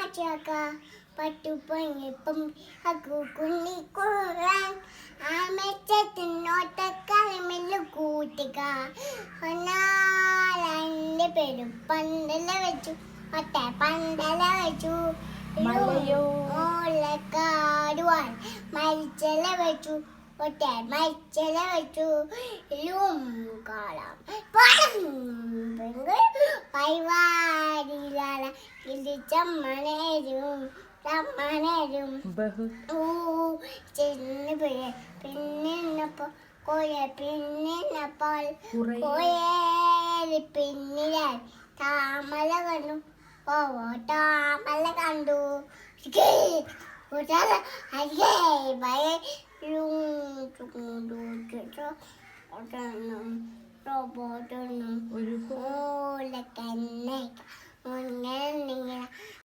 ചക പട്ടുപണിപ്പം കുഞ്ഞിക്കുറാൻ ആമച്ചത്തിനോട്ടക്കളമെല്ലാം കൂട്ടുക ഒന്നാലെ പേരും പന്തല വെച്ചു ഒറ്റ പന്തല വെച്ചു ഓലക്കാടുവാൻ മരിച്ചല വെച്ചു ഒറ്റ മരിച്ചല വെച്ചു കാളാം പരിപാടിയിലാണ് ഇത് ചമ്മനേരും ചമ്മനേരും ചെന്ന് പിന്നിന്നപ്പോ കോയ പിന്നിന്നപ്പോൾ കോയേലി പിന്നിലാൽ താമല കണ്ടു താമല കണ്ടു റോബോട്ടൊന്നും ഒരു പോലെ തന്നെ